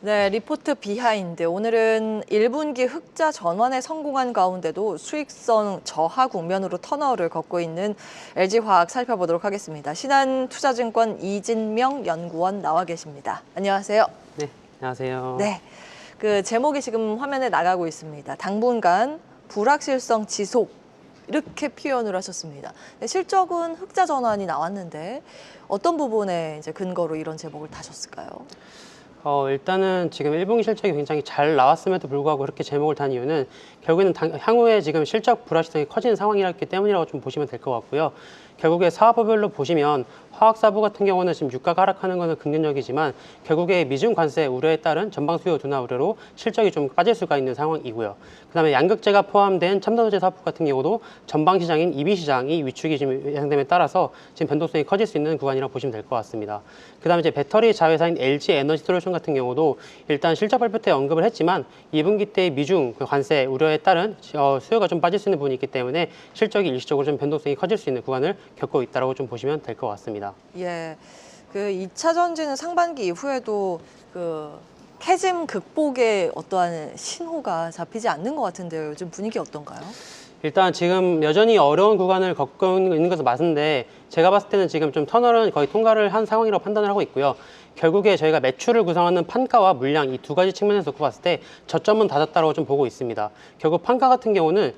네, 리포트 비하인드. 오늘은 1분기 흑자 전환에 성공한 가운데도 수익성 저하 국면으로 터널을 걷고 있는 LG화학 살펴보도록 하겠습니다. 신한투자증권 이진명 연구원 나와 계십니다. 안녕하세요. 네, 안녕하세요. 네, 그 제목이 지금 화면에 나가고 있습니다. 당분간 불확실성 지속. 이렇게 표현을 하셨습니다. 네, 실적은 흑자 전환이 나왔는데 어떤 부분에 이제 근거로 이런 제목을 다셨을까요? 일단은 지금 1분기 실적이 굉장히 잘 나왔음에도 불구하고 그렇게 제목을 단 이유는 결국에는 향후에 지금 실적 불확실성이 커지는 상황이었기 때문이라고 좀 보시면 될 것 같고요. 결국에 사업부별로 보시면 화학사부 같은 경우는 지금 유가가 하락하는 것은 긍정적이지만 결국에 미중 관세 우려에 따른 전방 수요 둔화 우려로 실적이 좀 빠질 수가 있는 상황이고요. 그다음에 양극재가 포함된 첨단소재 사업 같은 경우도 전방 시장인 EV 시장이 위축이 지금 예상됨에 따라서 지금 변동성이 커질 수 있는 구간이라고 보시면 될 것 같습니다. 그다음에 이제 배터리 자회사인 LG 에너지 솔루션 같은 경우도 일단 실적 발표 때 언급을 했지만 2분기 때 미중 관세 우려에 따른 수요가 좀 빠질 수 있는 부분이 있기 때문에 실적이 일시적으로 좀 변동성이 커질 수 있는 구간을 겪고 있다라고 좀 보시면 될 것 같습니다. 예, 그 2차 전지는 상반기 이후에도 그 캐즘 극복의 어떠한 신호가 잡히지 않는 것 같은데요. 요즘 분위기 어떤가요? 일단 지금 여전히 어려운 구간을 겪고 있는 것은 맞는데 제가 봤을 때는 지금 좀 터널은 거의 통과를 한 상황이라고 판단을 하고 있고요. 결국에 저희가 매출을 구성하는 판가와 물량 이 두 가지 측면에서 놓고 봤을 때 저점은 닫았다고 좀 보고 있습니다. 결국 판가 같은 경우는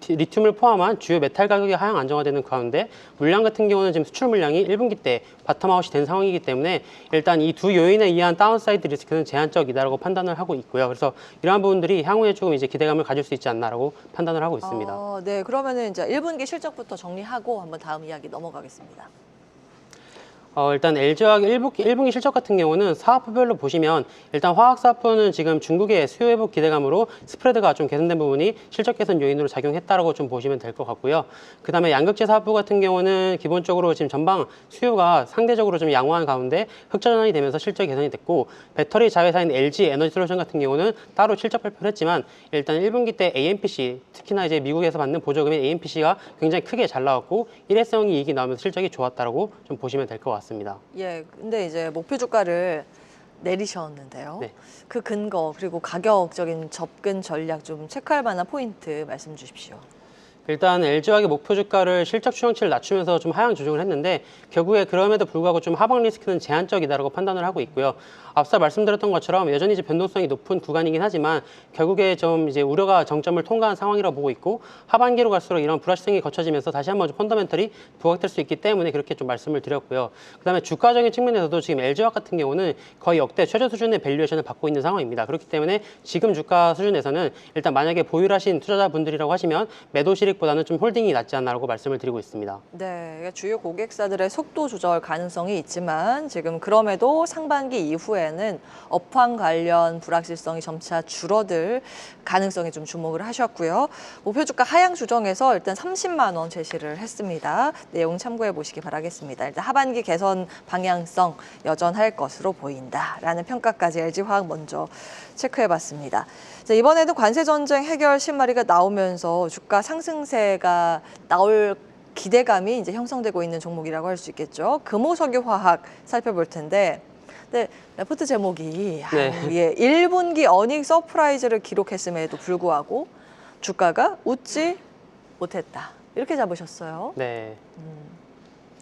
리튬을 포함한 주요 메탈 가격이 하향 안정화되는 가운데 물량 같은 경우는 지금 수출 물량이 1분기 때 바텀아웃이 된 상황이기 때문에 일단 이 두 요인에 의한 다운사이드 리스크는 제한적이다라고 판단을 하고 있고요. 그래서 이러한 부분들이 향후에 조금 이제 기대감을 가질 수 있지 않나라고 판단을 하고 있습니다. 네, 그러면은 이제 1분기 실적부터 정리하고 한번 다음 이야기 넘어가겠습니다. 일단 LG화학 1분기 실적 같은 경우는 사업부별로 보시면 일단 화학사업부는 지금 중국의 수요 회복 기대감으로 스프레드가 좀 개선된 부분이 실적 개선 요인으로 작용했다라고 좀 보시면 될 것 같고요. 그다음에 양극재 사업부 같은 경우는 기본적으로 지금 전방 수요가 상대적으로 좀 양호한 가운데 흑자 전환이 되면서 실적 개선이 됐고 배터리 자회사인 LG 에너지 솔루션 같은 경우는 따로 실적 발표를 했지만 일단 1분기 때 AMPC 특히나 이제 미국에서 받는 보조금인 AMPC가 굉장히 크게 잘 나왔고 일회성 이익이 나오면서 실적이 좋았다라고 좀 보시면 될 것 같습니다. 예, 근데 이제 목표 주가를 내리셨는데요. 네. 그 근거 그리고 가격적인 접근 전략 좀 체크할 만한 포인트 말씀 주십시오. 일단 LG화학의 목표 주가를 실적 추정치를 낮추면서 좀 하향 조정을 했는데 결국에 그럼에도 불구하고 좀 하방 리스크는 제한적이다라고 판단을 하고 있고요. 앞서 말씀드렸던 것처럼 여전히 이제 변동성이 높은 구간이긴 하지만 결국에 좀 이제 우려가 정점을 통과한 상황이라고 보고 있고 하반기로 갈수록 이런 불확실성이 거쳐지면서 다시 한번 좀 펀더멘털이 부각될 수 있기 때문에 그렇게 좀 말씀을 드렸고요. 그다음에 주가적인 측면에서도 지금 LG화학 같은 경우는 거의 역대 최저 수준의 밸류에이션을 받고 있는 상황입니다. 그렇기 때문에 지금 주가 수준에서는 일단 만약에 보유하신 투자자분들이라고 하시면 매도 실익보다는 좀 홀딩이 낫지 않나라고 말씀을 드리고 있습니다. 네, 주요 고객사들의 속도 조절 가능성이 있지만 지금 그럼에도 상반기 이후에는 업황 관련 불확실성이 점차 줄어들 가능성에 좀 주목을 하셨고요. 목표 주가 하향 조정에서 일단 30만 원 제시를 했습니다. 내용 참고해 보시기 바라겠습니다. 일단 하반기 개선 방향성 여전할 것으로 보인다라는 평가까지 LG화학 먼저 체크해 봤습니다. 자, 이번에도 관세 전쟁 해결 실마리가 나오면서 주가 상승세가 나올 기대감이 이제 형성되고 있는 종목이라고 할 수 있겠죠. 금호석유화학 살펴볼 텐데, 네, 레포트 제목이 네. 1분기 어닝 서프라이즈를 기록했음에도 불구하고 주가가 웃지 못했다. 이렇게 잡으셨어요. 네.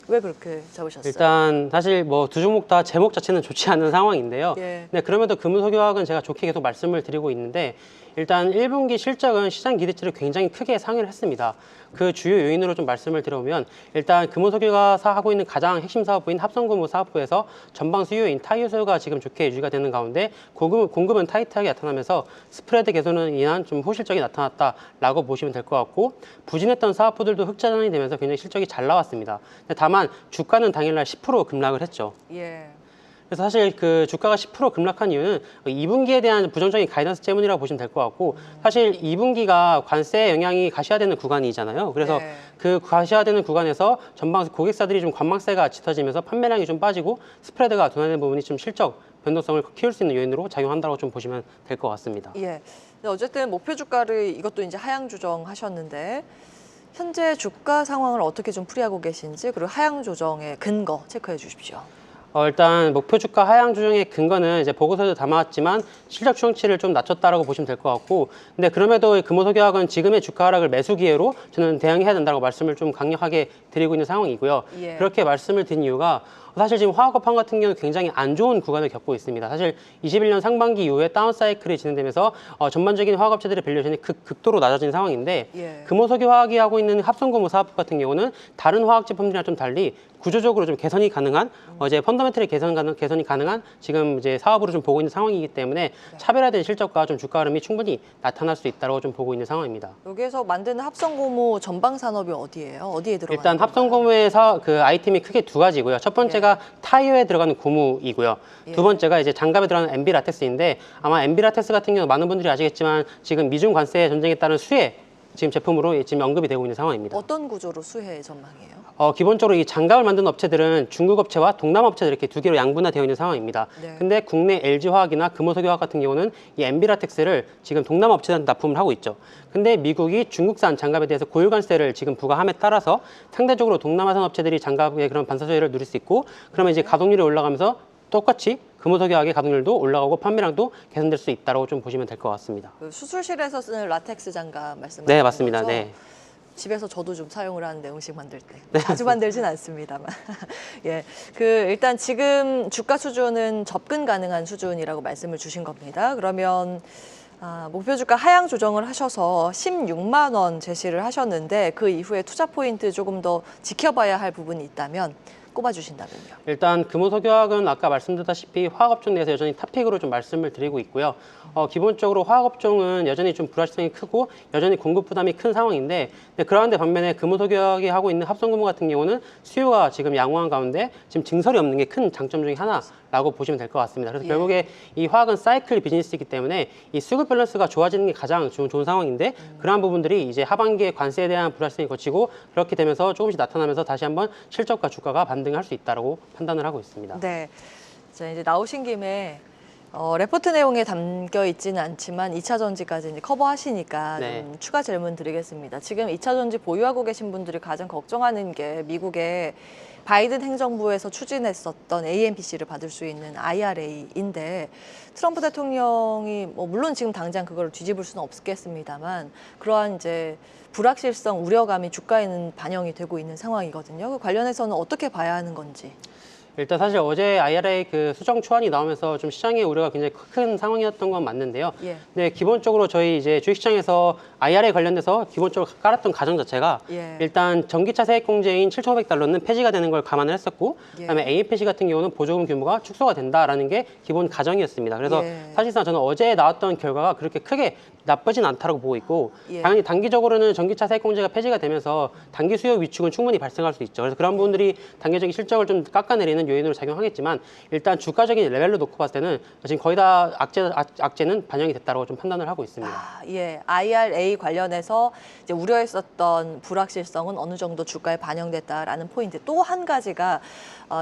왜 그렇게 잡으셨어요? 일단 사실 뭐 두 종목 다 제목 자체는 좋지 않은 상황인데요. 예. 네, 그럼에도 금호석유화학은 제가 좋게 계속 말씀을 드리고 있는데 일단 1분기 실적은 시장 기대치를 굉장히 크게 상회를 했습니다. 그 주요 요인으로 좀 말씀을 드려보면 일단 금호석유가 하고 있는 가장 핵심 사업부인 합성금호 사업부에서 전방 수요인 타이어 수요가 지금 좋게 유지가 되는 가운데 공급은 타이트하게 나타나면서 스프레드 개선을 인한 좀 호실적이 나타났다라고 보시면 될 것 같고 부진했던 사업부들도 흑자 전환이 되면서 굉장히 실적이 잘 나왔습니다. 다만 주가는 당일날 10% 급락을 했죠. 예. 그래서 사실 그 주가가 10% 급락한 이유는 2분기에 대한 부정적인 가이던스 때문이라고 보시면 될 것 같고 사실 2분기가 관세 영향이 가시화되는 구간이잖아요. 그래서 네. 그 가시화되는 구간에서 전방 고객사들이 좀 관망세가 짙어지면서 판매량이 좀 빠지고 스프레드가 둔화된 부분이 좀 실적 변동성을 키울 수 있는 요인으로 작용한다고 좀 보시면 될 것 같습니다. 예. 근데 어쨌든 목표 주가를 이것도 이제 하향 조정하셨는데 현재 주가 상황을 어떻게 좀 풀이하고 계신지 그리고 하향 조정의 근거 체크해 주십시오. 일단 목표 주가 하향 조정의 근거는 이제 보고서에도 담아왔지만 실적 추정치를 좀 낮췄다라고 보시면 될 것 같고, 근데 그럼에도 금호석유화학은 지금의 주가 하락을 매수 기회로 저는 대응해야 된다고 말씀을 좀 강력하게 드리고 있는 상황이고요. 예. 그렇게 말씀을 드린 이유가 사실 지금 화학업황 같은 경우는 굉장히 안 좋은 구간을 겪고 있습니다. 사실 21년 상반기 이후에 다운 사이클이 진행되면서 전반적인 화학업체들의 밸류에이션이 극도로 낮아진 상황인데, 예. 금호석유화학이 하고 있는 합성고무 사업 같은 경우는 다른 화학 제품들이랑 좀 달리 구조적으로 좀 개선이 가능한 이제 펀더멘털이 개선이 가능한 지금 이제 사업으로 좀 보고 있는 상황이기 때문에 차별화된 실적과 좀 주가 흐름이 충분히 나타날 수 있다고 좀 보고 있는 상황입니다. 여기에서 만드는 합성고무 전방 산업이 어디예요? 어디에 들어가는 일단 건가요? 합성고무에서 그 아이템이 크게 두 가지고요. 첫 번째가 타이어에 들어가는 고무이고요. 예. 두 번째가 이제 장갑에 들어가는 MB 라텍스인데, 아마 MB 라텍스 같은 경우 많은 분들이 아시겠지만 지금 미중 관세 전쟁에 따른 수혜 지금 제품으로 지금 언급이 되고 있는 상황입니다. 어떤 구조로 수혜 전망이에요? 기본적으로 이 장갑을 만드는 업체들은 중국 업체와 동남 업체들 이렇게 두 개로 양분화되어 있는 상황입니다. 네. 근데 국내 LG화학이나 금호석유화학 같은 경우는 이 MB라텍스를 지금 동남 업체한테 납품을 하고 있죠. 근데 미국이 중국산 장갑에 대해서 고유 관세를 지금 부과함에 따라서 상대적으로 동남아산 업체들이 장갑의 그런 반사 수혜를 누릴 수 있고, 그러면 이제 가동률이 올라가면서 똑같이 금호석유화학의 가동률도 올라가고 판매량도 개선될 수 있다고 좀 보시면 될 것 같습니다. 그 수술실에서 쓰는 라텍스 장갑 말씀하시는 네, 맞습니다. 거죠? 네. 집에서 저도 좀 사용을 하는데 음식 만들 때 자주 만들진 않습니다만 예, 그 일단 지금 주가 수준은 접근 가능한 수준이라고 말씀을 주신 겁니다. 그러면 목표 주가 하향 조정을 하셔서 16만 원 제시를 하셨는데 그 이후에 투자 포인트 조금 더 지켜봐야 할 부분이 있다면 꼽아주신다면요. 일단 금호석유화학은 아까 말씀드렸다시피 화학업종 내에서 여전히 탑픽으로 좀 말씀을 드리고 있고요. 기본적으로 화학업종은 여전히 좀 불확실성이 크고 여전히 공급 부담이 큰 상황인데, 그런데 반면에 금호석유화학이 하고 있는 합성고무 같은 경우는 수요가 지금 양호한 가운데 지금 증설이 없는 게 큰 장점 중에 하나라고 보시면 될 것 같습니다. 그래서 결국에 이 화학은 사이클 비즈니스이기 때문에 이 수급 밸런스가 좋아지는 게 가장 좋은 상황인데, 그러한 부분들이 이제 하반기에 관세에 대한 불확실성이 거치고 그렇게 되면서 조금씩 나타나면서 다시 한번 실적과 주가가 반등할 수 있다고 판단을 하고 있습니다. 네, 자 이제 나오신 김에 레포트 내용에 담겨 있지는 않지만 2차 전지까지 이제 커버하시니까 네. 좀 추가 질문 드리겠습니다. 지금 2차 전지 보유하고 계신 분들이 가장 걱정하는 게 미국의 바이든 행정부에서 추진했었던 AMPC를 받을 수 있는 IRA인데, 트럼프 대통령이 물론 지금 당장 그걸 뒤집을 수는 없겠습니다만 그러한 이제 불확실성 우려감이 주가에는 반영이 되고 있는 상황이거든요. 그 관련해서는 어떻게 봐야 하는 건지. 일단 사실 어제 IRA 그 수정 초안이 나오면서 좀 시장의 우려가 굉장히 큰 상황이었던 건 맞는데요. 예. 네, 기본적으로 저희 이제 주식시장에서 IRA 관련돼서 기본적으로 깔았던 가정 자체가 예. 일단 전기차 세액공제인 7,500달러는 폐지가 되는 걸 감안을 했었고, 예. 그다음에 AMPC 같은 경우는 보조금 규모가 축소가 된다라는 게 기본 가정이었습니다. 그래서 예. 사실상 저는 어제 나왔던 결과가 그렇게 크게 나쁘진 않다고 보고 있고, 예. 당연히 단기적으로는 전기차 세액공제가 폐지가 되면서 단기 수요 위축은 충분히 발생할 수 있죠. 그래서 그런 부분들이 단기적인 실적을 좀 깎아내리는 요인으로 작용하겠지만, 일단 주가적인 레벨로 놓고 봤을 때는 지금 거의 다 악재는 반영이 됐다고 좀 판단을 하고 있습니다. 예, IRA 관련해서 이제 우려했었던 불확실성은 어느 정도 주가에 반영됐다라는 포인트. 또 한 가지가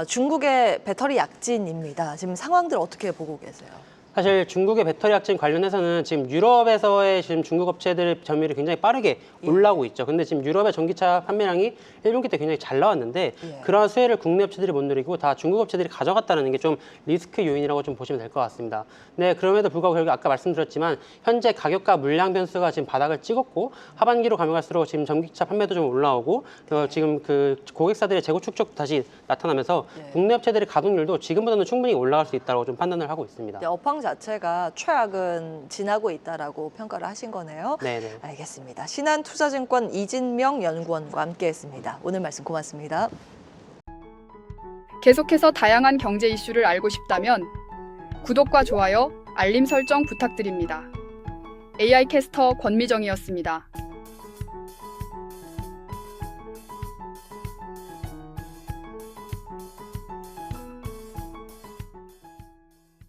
중국의 배터리 약진입니다. 지금 상황들 어떻게 보고 계세요? 사실 중국의 배터리 약진 관련해서는 지금 유럽에서의 지금 중국 업체들의 점유율이 굉장히 빠르게 올라오고 있죠. 근데 지금 유럽의 전기차 판매량이 1분기 때 굉장히 잘 나왔는데 그러한 수혜를 국내 업체들이 못 누리고 다 중국 업체들이 가져갔다는 게 좀 리스크 요인이라고 좀 보시면 될 것 같습니다. 네, 그럼에도 불구하고 결국 아까 말씀드렸지만 현재 가격과 물량 변수가 지금 바닥을 찍었고 하반기로 가면 갈수록 지금 전기차 판매도 좀 올라오고 지금 그 고객사들의 재고 축적도 다시 나타나면서 국내 업체들의 가동률도 지금보다는 충분히 올라갈 수 있다고 좀 판단을 하고 있습니다. 업황 자체가 최악은 지나고 있다라고 평가를 하신 거네요. 네네. 알겠습니다. 신한투자증권 이진명 연구원과 함께했습니다. 오늘 말씀 고맙습니다. 계속해서 다양한 경제 이슈를 알고 싶다면 구독과 좋아요, 알림 설정 부탁드립니다. AI 캐스터 권미정이었습니다.